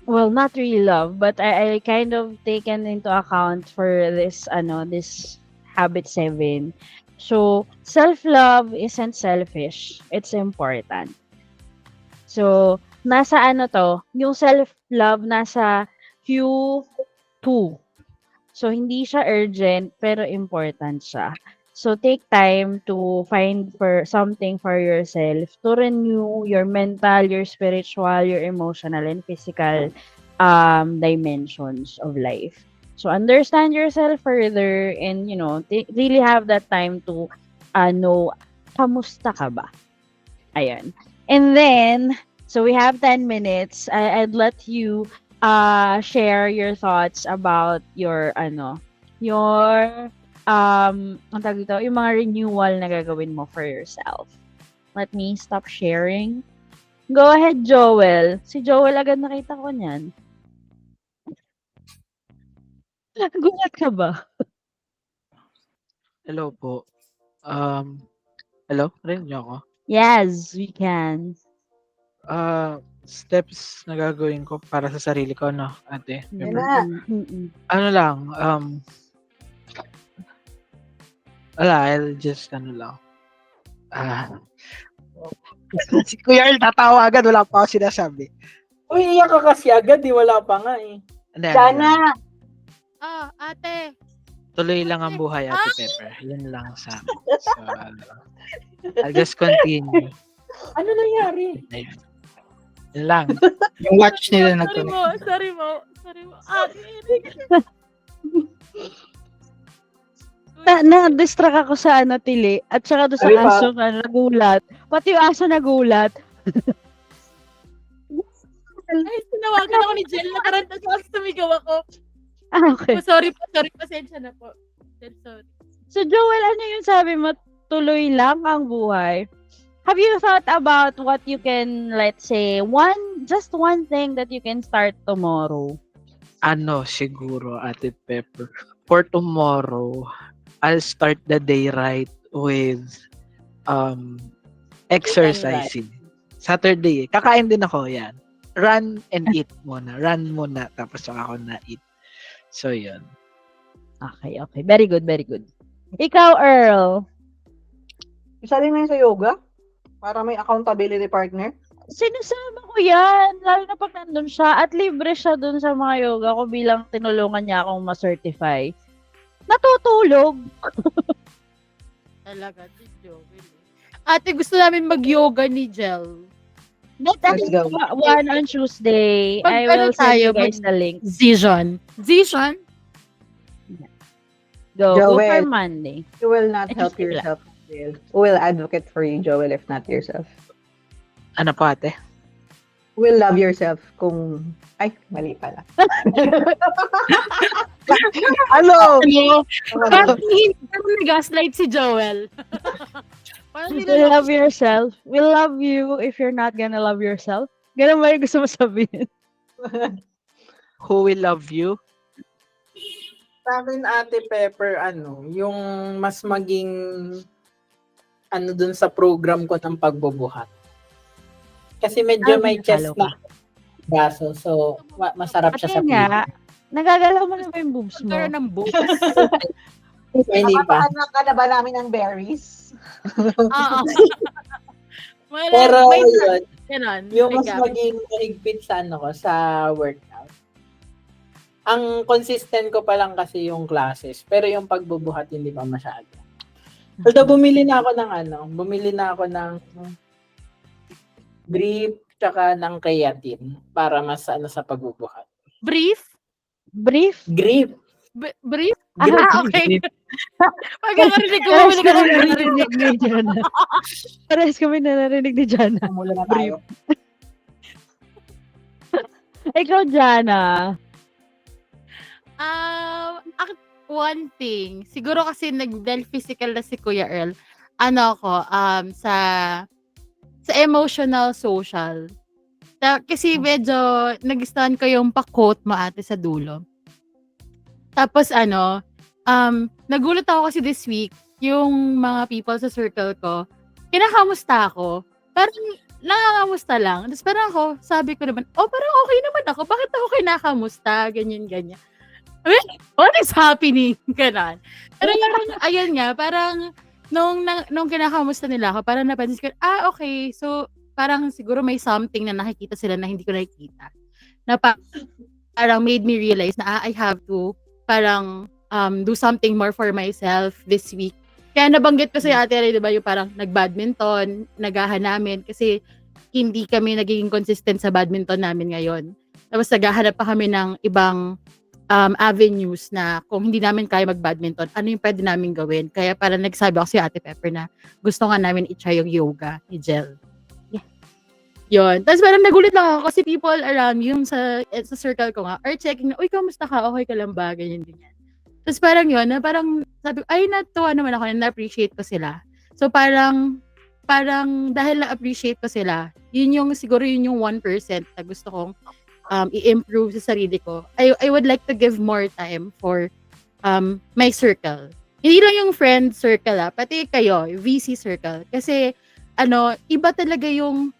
not really love, but I kind of taken into account for this habit 7. So, self-love isn't selfish. It's important. So, nasa yung self-love nasa Q2. So, hindi siya urgent, pero important siya. So, take time to find for something for yourself to renew your mental, your spiritual, your emotional, and physical dimensions of life. So, understand yourself further and, really have that time to know, kamusta ka ba? Ayan. And then, so we have 10 minutes. I'd let you share your thoughts about your, ang tawag dito, yung mga renewal na gagawin mo for yourself. Let me stop sharing. Go ahead, Joel. Si Joel agad nakita ko niyan. Gulat ka ba? Hello po. Hello? Rinig niyo ako? Yes, we can. Steps na gagawin ko para sa sarili ko, no, ate? Yan na. Ano lang, Wala, I'll just, lang. Si Kuya Earl, tatawa agad, wala pa ako sinasabi. Uy, iyak ka kasi agad, di wala pa nga eh. Hindi, Jana, Ate. tuloy lang ang buhay, Ate Pepper. Yun lang sa akin. So, I'll just continue. Ano nangyari? Yun lang. Yung watch nila Sorry nagtuloy. mo, sorry mo. Sorry mo. Ate, Na-distract ako sa tili at saka doon sa Sorry pa. aso na nagulat. Pati yung aso nagulat. ay, tinawagan ako ni Jel. Nakaranta siya kasi sumigaw ako. Okay. Oh, sorry, pasensya na po. Jel, sorry. So Joel, ano yung sabi mo? Tuloy lang ang buhay. Have you thought about what you can, let's say, just one thing that you can start tomorrow? Siguro, Ate Pepper. For tomorrow, I'll start the day right with exercising. Saturday, kakain din ako yan. Run and eat muna. Run muna, tapos saka ako na-eat. So, yun. Okay. Very good, very good. Ikaw, Earl. isa din na yun sa yoga? Para may accountability partner? Sinasama ko yan. Lalo na pag nandun siya. At libre siya dun sa mga yoga ko bilang tinulungan niya akong ma-certify. Natutulog. Talaga, si Joel. Ate, gusto namin mag-yoga ni Jel. Let's go. One on Tuesday. I will send you guys the link. Zijon. Go Joel. for Monday. You will not Ay, help sige lang. yourself, Joel. Who will advocate for you, Joel, if not yourself? Ano po, Ate? Who will love yourself kung... Ay, mali pala. Hello! Parang nag-gaslight si Joel. Parang You will love yourself. We'll love you if you're not gonna love yourself. Ganun ba yung gusto mo sabihin? Who will love you? Sa akin, Ate Pepper, yung mas maging dun sa program ko ng pagbubuhat. Kasi medyo may chest halo na braso, so masarap siya sa Kasi nga, nagagalaw mo na ba yung boobs mo? Magkaroon ng boobs. Hindi pa. Nakapaanak ka na ba namin ng berries? Oo. Pero may yun, ganon. yung mas Like, maging mahigpit sa sa workout. Ang consistent ko pa lang kasi yung classes, pero yung pagbubuhat hindi pa masyado. Although bumili na ako ng brief tsaka ng creatine para mas sa pagbubuhat. brief? Brief? Grip. Brief? Grip. Okay. Pagkakarinig ko, bumili ka ng brief. narinig ni Jana. Parehas kami na narinig ni Jana. Mula na tayo. Ikaw, Jana. One thing, siguro kasi dahil physical na si Kuya Earl, sa emotional, social. Kasi medyo nagustuhan ko yung pa-quote mo, ate, sa dulo. Tapos nagulat ako kasi this week, yung mga people sa circle ko, kinakamusta ako. Parang nakakamusta lang. Tapos parang sabi ko naman, parang okay naman ako. Bakit ako kinakamusta? Ganyan. What is happening? Ganon. Pero ayun nga, parang nung kinakamusta nila ako, parang napansin ko, okay. So, parang siguro may something na nakikita sila na hindi ko nakikita. Na parang made me realize na I have to parang do something more for myself this week. Kaya nabanggit ko sa ate Ray, di ba, yung parang nag-badminton, nagahan namin kasi hindi kami nagiging consistent sa badminton namin ngayon. Tapos naghahanap pa kami ng ibang avenues na kung hindi namin kaya mag-badminton, ano yung pwede namin gawin. Kaya parang nagsabi ako si Ate Pepper na gusto nga namin i-try yung yoga ni Jel. Yeah. Yun. Tapos parang nagulit lang ako kasi people around yung sa circle ko nga are checking na, uy, kamusta ka? Okay ka lang ba? Ganyan. Tapos parang yun, na parang sabi ko, ay, natuwa naman ako na na-appreciate ko sila. So parang dahil na-appreciate ko sila, siguro yun yung 1% na gusto kong i-improve sa sarili ko. I would like to give more time for my circle. Hindi lang yung friend circle, pati kayo, VC circle. Kasi, iba talaga yung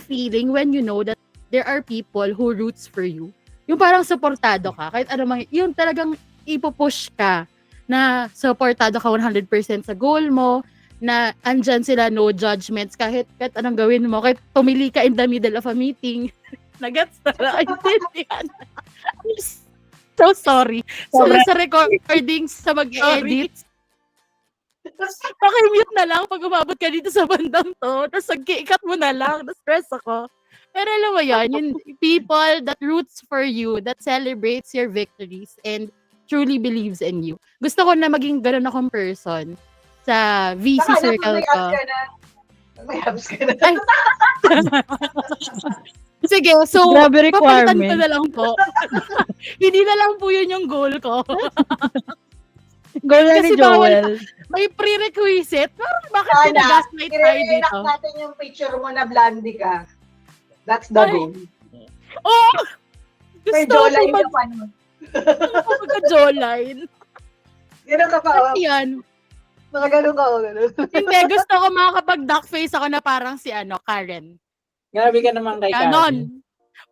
feeling when you know that there are people who roots for you. Yung parang supportado ka, kahit yung talagang ipupush ka na supportado ka 100% sa goal mo, na andyan sila, no judgments, kahit anong gawin mo, kahit tumili ka in the middle of a meeting. Nagets na nakaintindihan. I'm so sorry. So, sa recordings, sa mag-edit, pakimute na lang pag umabot ka dito sa bandang to, tapos nag-ikat mo na lang, na-stress ako. Pero alam mo yan, yung people that roots for you, that celebrates your victories, and truly believes in you. Gusto ko na maging ganun akong person sa VC circle ko. May abs ka na. Ay. Sige, so, Grabe papalitan ko requirement. na lang po. Hindi na lang po yun yung goal ko. Goal na ni Kasi bawal Joel. May prerequisite. Parang bakit Sana, pinagaslight tayo i-reenact dito? natin yung picture mo na blondie ka. That's the Ay. goal. Oh! May Gusto ko jawline ka pa nun. magka-jawline. Ganun ka pa, oh. Yan. Nakaganon ka, oh. Ganun. Hindi, gusto ko makakapag-duckface ako na parang si Karen. Grabe ka naman kay Karen. Ganon.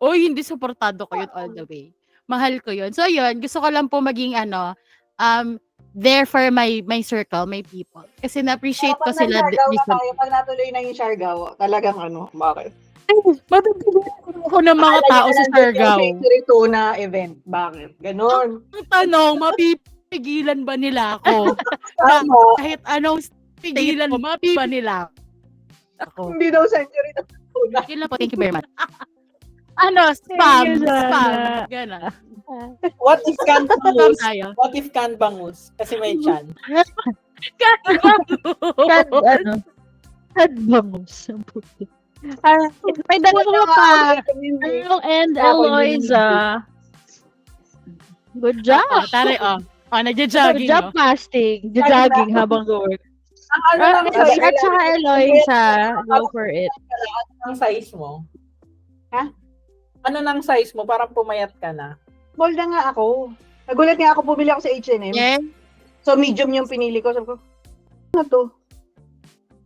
Uy, hindi supportado ko yun all the way. Mahal ko yun. So, yun, gusto ko lang po maging there for my circle, my people. Kasi na-appreciate ko Pag sila. nag-Siargao na tayo, pag natuloy na yung Siargao, talagang bakit? Mabibigyan ako ng mga tao sa Siargao. Victory Tuna event. Bakit? Ganon. Ang tanong, mapipigilan ba nila ako? Tama. Kahit anong pigilan mo, mapipa nila ako. Hindi daw century Tuna. Yun lang po, thank you very much. Spam. Thank you, Spam. Jana. Gano'n. What if can't Spam bangus? tayo. What if can't bangus? Kasi may chan. Kad bangus. May dalawa pa. Earl and Eloisa. Good job. Tari, Good nagja-jogging, job no? fasting. Jogging habang work. Ano At saka Eloisa, go for it. Ang size mo? Ha? Ano nang size mo? Parang pumayat ka na. Small na nga ako. Nagulat nga ako, bumili ako sa H&M. Yeah. So, medium yung pinili ko. Sabi ko, ano to?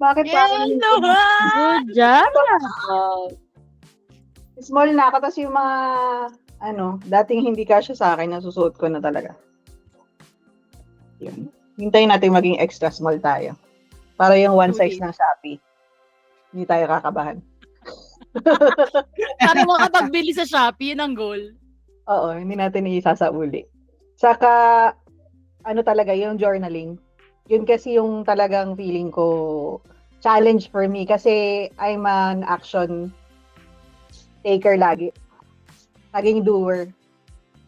Bakit parang Good job. small na ako, tapos yung mga, dating hindi kasya sa akin, nasusuot ko na talaga. Yun. Hintayin natin maging extra small tayo. Para yung one size ng Shopee. Hindi tayo kakabahan. Para makapagbili sa Shopee, yun ang goal. Oo, hindi natin isasauli. Saka, talaga, yung journaling. Yun kasi yung talagang feeling ko challenge for me kasi I'm an action taker lagi. Laging doer.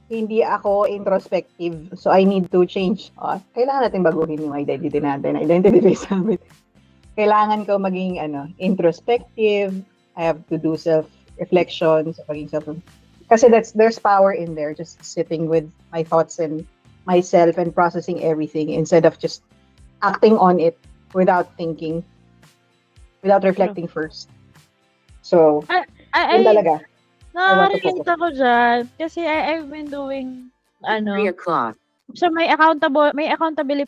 Hindi ako introspective. So, I need to change. Kailangan natin baguhin yung identity natin. Identity-based habit. Kailangan ko maging introspective. I have to do self-reflection. Kasi there's power in there. Just sitting with my thoughts and myself and processing everything instead of just acting on it without thinking, without reflecting first. So, yun talaga. Nakaka-relate ako dyan. Kasi I've been doing, 3 o'clock. so may accountability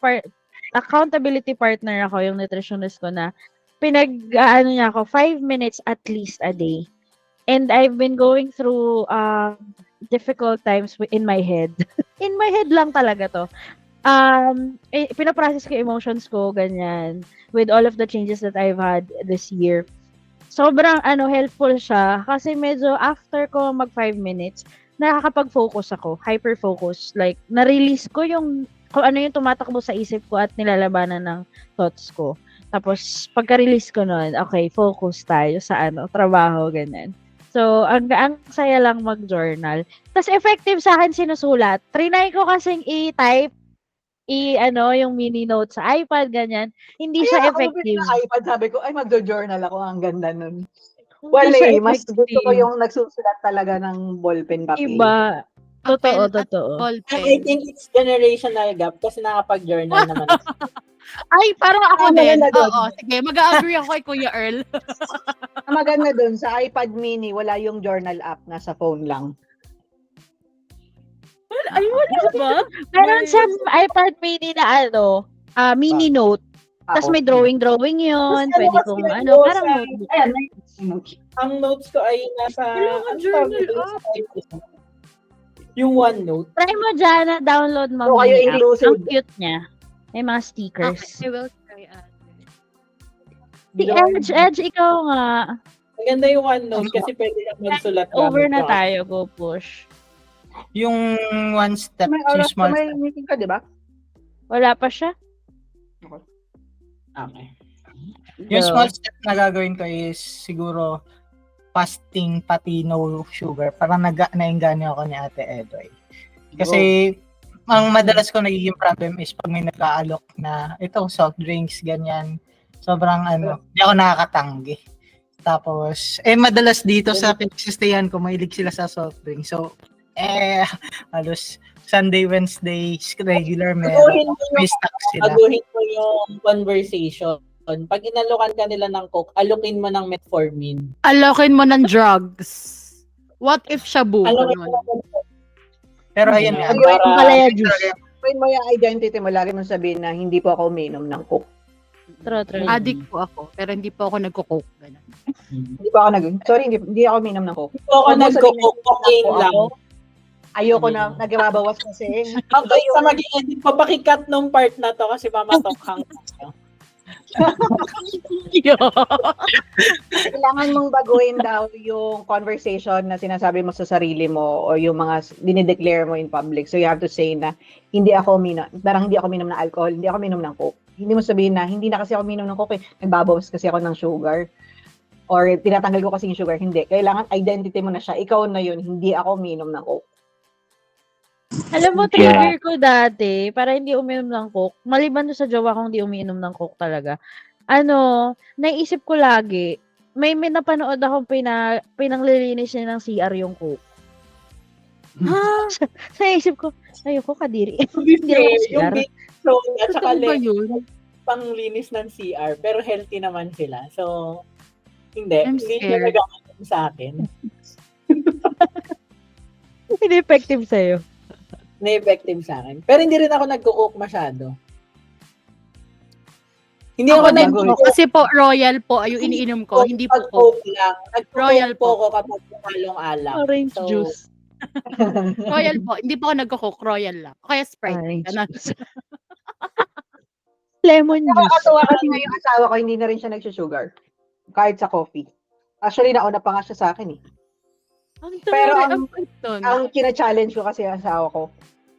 partner ako, yung nutritionist ko na niya ako 5 minutes at least a day. And I've been going through difficult times in my head. In my head lang talaga to. Pinaprocess ko emotions ko, ganyan, with all of the changes that I've had this year. Sobrang helpful siya kasi medyo after ko mag 5 minutes, nakakapag-focus ako, hyper-focus. Like, na-release ko kung ano yung tumatakbo sa isip ko at nilalabanan ng thoughts ko. Tapos, pagka-release ko nun, okay, focus tayo sa trabaho, ganyan. So, ang saya lang mag-journal. Tapos, effective sa akin sinusulat. Trinay ko kasing i-type, yung mini notes sa iPad, ganyan. Hindi siya effective. Ako iPad, sabi ko, mag-journal ako. Ang ganda nun. Hindi siya Gusto ko effective. yung nagsusulat talaga ng ballpen papel. Iba. Totoo, Pen at totoo. ball I pen. think it's generational gap kasi nakapag-journal naman ako. Ay, parang ako Tama din. na doon. Oo, sige. Mag-agree ako kay Kuya Earl. Ang maganda dun, sa iPad mini, wala yung journal app, nasa phone lang. Ay, wala ba? Meron sa iPad mini na mini note. Tapos may drawing yun. Tapos Pwede kasi kong nag-go parang sa- notebook. Ayan, Ang notes ko ay nasa... Kailangan ano journal tawag dito app. sa iPad? Yung OneNote. Try mo, Jana, download mo So, kayo mini app. inclusive. Ang cute niya. May mga stickers. Okay, I will try Si Edge, ikaw nga. Maganda yung OneNote kasi pwede kang magsulat. Over gamit na yung- tayo. Go push. Yung one step, May yung oras small may step. meeting ka, di ba? Wala pa siya? Okay. Yung Go. small step na gagawin ko is siguro fasting pati no sugar. Parang nainganyo ako ni Ate Edoy. Kasi ang madalas ko nagiging problem is pag may nag-aalok na ito, soft drinks, ganyan. Sobrang hindi ako nakakatanggi. Tapos, madalas dito sa pinagsistayan ko, mahilig sila sa soft drinks. So, halos Sunday, Wednesday, regular Baguhin meron. mo May yung, stock sila. baguhin mo yung conversation. Pag inalokan ka nila ng coke, alokin mo ng metformin. Alokin mo ng drugs. What if shabu? Alokin Ganun. mo ng Pero ayun nga. Baguhin Ang mo palaya juice. Baguhin mo yung identity mo. Lagi mong sabihin na hindi po ako uminom ng coke. True. Addict po ako, pero hindi po ako nagko-coke. Ganun. Hindi pa ako sorry, hindi ako uminom ng coke. Hindi ako Huwag mo sabihin na nagko-cocaine ako. lang. Ayoko na, nagbabawas kasi. Okay, sa mag-i-edit, papakikat nung part na to kasi mamatokhang. Kailangan mong baguhin daw yung conversation na sinasabi mo sa sarili mo o yung mga dinideclare mo in public. So you have to say na hindi ako uminom ng alcohol, hindi ako uminom ng coke. Hindi mo sabihin na hindi na kasi ako uminom ng coke, nagbabawas kasi ako ng sugar. Or tinatanggal ko kasi yung sugar. Hindi. Kailangan identity mo na siya. Ikaw na yun, hindi ako uminom ng coke. Alam mo, trigger ko dati, para hindi uminom ng coke, maliban doon sa jowa kong hindi umiinom ng coke talaga, naisip ko lagi, may napanood akong pinanglilinis niya ng CR yung coke. Sa isip ko, ayoko kadiri. Hindi ako Yung CR. big soda at saka Totoo ba yun? panglinis ng CR, pero healthy naman sila. So, hindi. I'm Hindi scared. na nag sa akin. Hindi effective sa'yo. Na-effective sa akin. Pero hindi rin ako nagko-cook masyado. Hindi Ako ako din nag po, kasi po royal po ay yung iniinom ko, hindi po coke. Coke lang. Royal Nag-coke po ako kapag halong alak. Orange So, juice. Royal po, hindi po ako nagko-coke, royal lang. Kaya Sprite. Orange Ganun. juice. Lemon juice. Nakakatuwa kasi nga yung asawa ko, hindi na rin siya nagsusugar. Kahit sa coffee. Actually, nauna pa nga siya sa akin eh. Pero ang kina-challenge ko kasi ang asawa ko,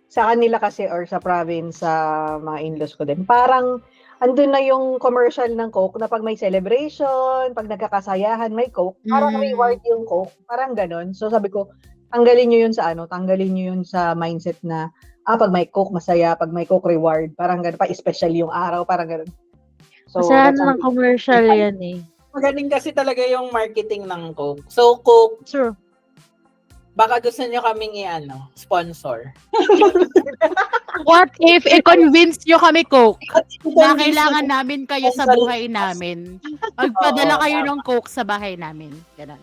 sa kanila kasi or sa province, sa mga in-laws ko din, parang andun na yung commercial ng Coke na pag may celebration, pag nagkakasayahan, may Coke, parang reward yung Coke, parang ganon. So sabi ko, tanggalin nyo yun sa mindset na, pag may Coke, masaya, pag may Coke, reward, parang ganon, pa-special yung araw, parang ganon. So, Saan that's ng commercial yan eh. magaling kasi talaga yung marketing ng Coke. So, Coke, True. baka gusto nyo kaming sponsor. What if i-convince nyo kami coke na Convince kailangan nyo- namin kayo sa buhay namin? Magpadala kayo ng coke sa bahay namin. Ganun.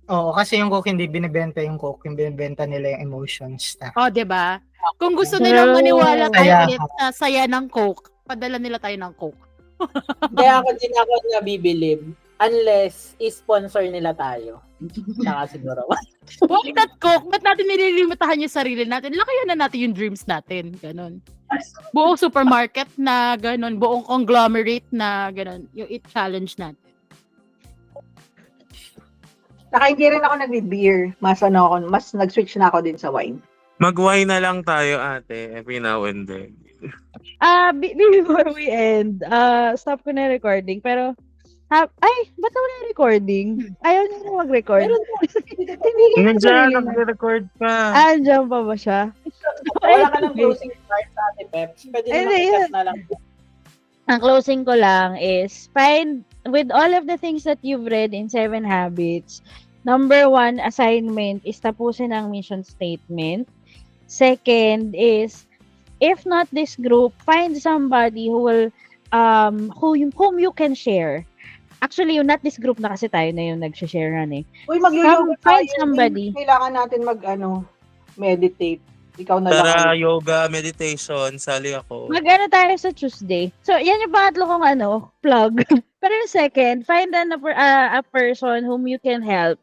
Oo, kasi yung Coke hindi binibenta yung Coke, yung binibenta nila yung emotions na. Oh, 'di ba? Kung gusto nilang maniwala tayo Kaya- ulit sa saya ng coke, padala nila tayo ng coke. Kaya ako din ako nabibilib unless i-sponsor nila tayo. Saka siguro. Wag that coke, ba't natin nililimitahan yung sarili natin? Lakayan na natin yung dreams natin. Ganon. Buong supermarket na ganon, buong conglomerate na ganon, yung i-challenge natin. Saka hindi rin ako nagbe-beer. Mas nag-switch na ako din sa wine. Mag-wine na lang tayo, ate, every now and then. Before we end, stop ko na recording. Pero, ba't wala recording? Ayaw niya na mag-record. Nandiyan, nagre-record ka. Andiyan pa ba siya? Wala ka ng closing part sa Ate Peps. Pwede Ay, naman hindi, ikat na lang. Ang closing ko lang is, with all of the things that you've read in 7 Habits, number 1 assignment is tapusin ang mission statement. Second is, if not this group, find somebody who will, whom you can share. Actually, not this group na kasi tayo na yung nag-share eh. Uy, mag-yoga Find tayo. somebody. Kailangan natin meditate. Ikaw na Tara, lang. yoga, meditation, sali ako. Mag-ano tayo sa Tuesday. So, yan yung pangatlo kong plug. Pero yung second, find a person whom you can help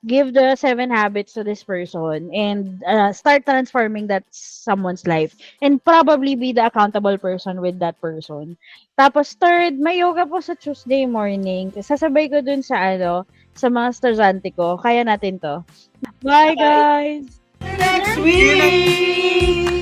give the 7 habits to this person and start transforming that someone's life and probably be the accountable person with that person. Tapos third, may yoga po sa Tuesday morning. Sasabay ko dun sa sa mga estudyante ko. Kaya natin to. Bye guys! Next week!